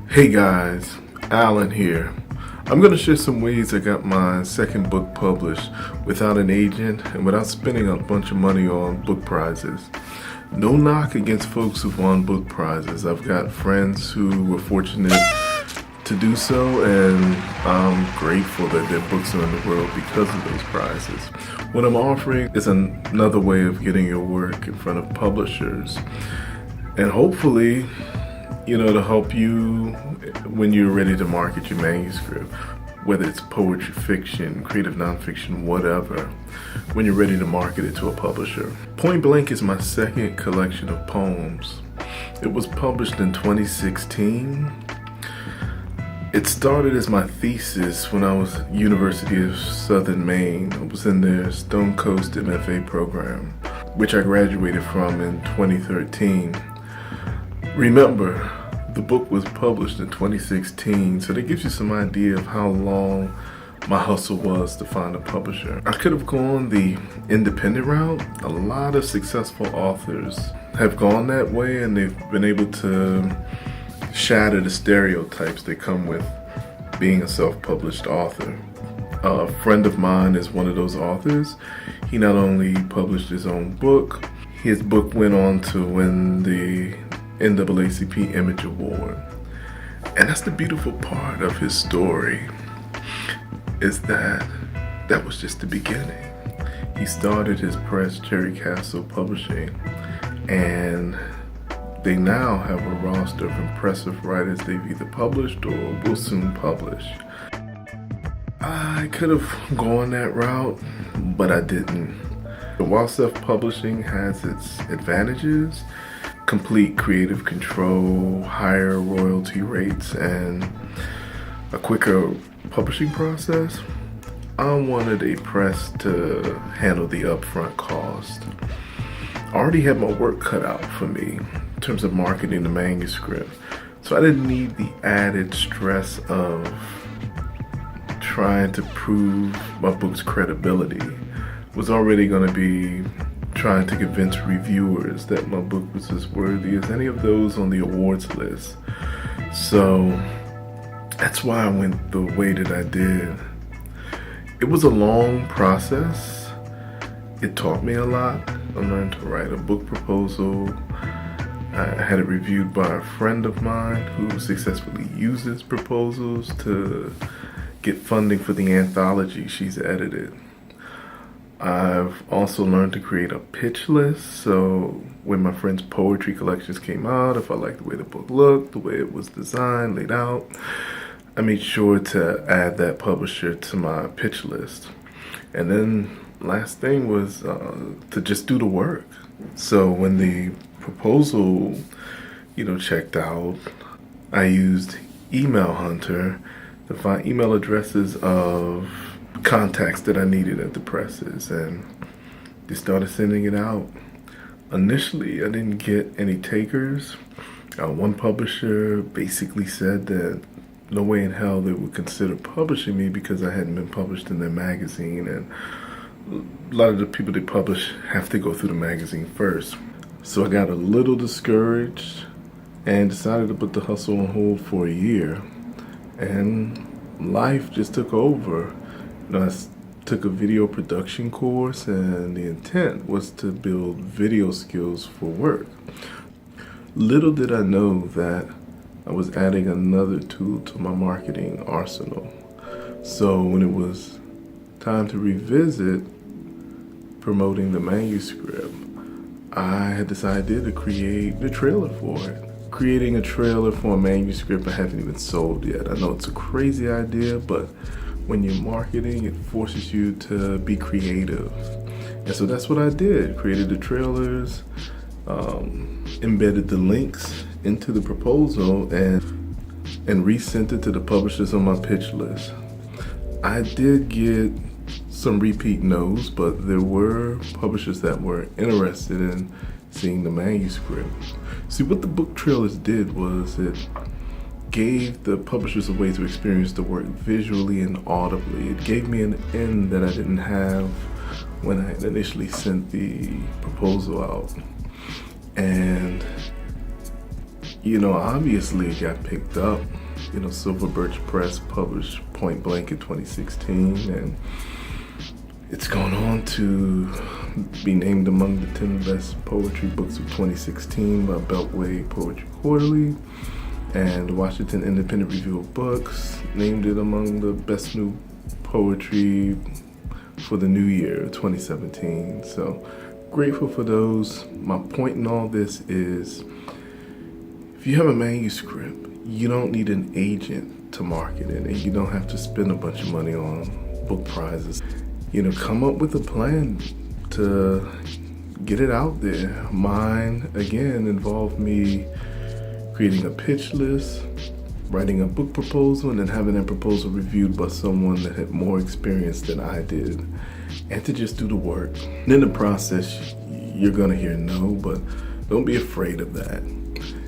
Hey guys, Alan here. I'm going to share some ways I got my second book published without an agent and without spending a bunch of money on book prizes. No knock against folks who've won book prizes. I've got friends who were fortunate to do so, and I'm grateful that their books are in the world because of those prizes. What I'm offering is another way of getting your work in front of publishers, and hopefully to help you when you're ready to market your manuscript, whether it's poetry, fiction, creative nonfiction, whatever, when you're ready to market it to a publisher. Point Blank is my second collection of poems. It was published in 2016. It started as my thesis when I was at University of Southern Maine. I was in their Stone Coast MFA program, which I graduated from in 2013. Remember, the book was published in 2016, so that gives you some idea of how long my hustle was to find a publisher. I could have gone the independent route. A lot of successful authors have gone that way, and they've been able to shatter the stereotypes that come with being a self-published author. A friend of mine is one of those authors. He not only published his own book, his book went on to win the NAACP Image Award. And that's the beautiful part of his story, is that was just the beginning. He started his press, Cherry Castle Publishing, and they now have a roster of impressive writers they've either published or will soon publish. I could have gone that route, but I didn't. While self-publishing has its advantages, complete creative control, higher royalty rates, and a quicker publishing process, I wanted a press to handle the upfront cost. I already had my work cut out for me in terms of marketing the manuscript, so I didn't need the added stress of trying to prove my book's credibility. It was already going to be trying to convince reviewers that my book was as worthy as any of those on the awards list. So that's why I went the way that I did. It was a long process. It taught me a lot. I learned to write a book proposal. I had it reviewed by a friend of mine who successfully uses proposals to get funding for the anthology she's edited. I've also learned to create a pitch list, so when my friend's poetry collections came out, if I liked the way the book looked, the way it was designed, laid out, I made sure to add that publisher to my pitch list. And then last thing was to just do the work. So when the proposal, checked out, I used Email Hunter to find email addresses of contacts that I needed at the presses, and they started sending it out. Initially, I didn't get any takers. One publisher basically said that no way in hell they would consider publishing me because I hadn't been published in their magazine, and a lot of the people they publish have to go through the magazine first. So I got a little discouraged and decided to put the hustle on hold for a year, and life just took over. I took a video production course, and the intent was to build video skills for work. Little did I know that I was adding another tool to my marketing arsenal. So when it was time to revisit promoting the manuscript, I had decided to create the trailer for it. Creating a trailer for a manuscript I haven't even sold yet. I know it's a crazy idea, but when you're marketing, it forces you to be creative. And so that's what I did. Created the trailers, embedded the links into the proposal, and resent it to the publishers on my pitch list. I did get some repeat no's, but there were publishers that were interested in seeing the manuscript. See, what the book trailers did was it gave the publishers a way to experience the work visually and audibly. It gave me an end that I didn't have when I initially sent the proposal out. And Obviously it got picked up. Silver Birch Press published Point Blank in 2016, and it's gone on to be named among the 10 best poetry books of 2016 by Beltway Poetry Quarterly, and Washington Independent Review of Books named it among the best new poetry for the new year, 2017. So grateful for those. My point in all this is, if you have a manuscript, you don't need an agent to market it, and you don't have to spend a bunch of money on book prizes. Come up with a plan to get it out there. Mine, again, involved me creating a pitch list, writing a book proposal, and then having that proposal reviewed by someone that had more experience than I did, and to just do the work. And in the process, you're gonna hear no, but don't be afraid of that.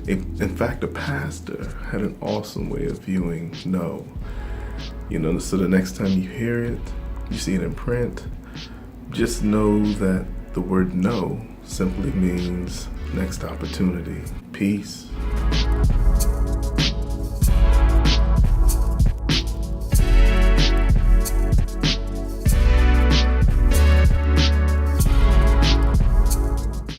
In fact, a pastor had an awesome way of viewing no. So the next time you hear it, you see it in print, just know that the word no simply means next opportunity. Peace.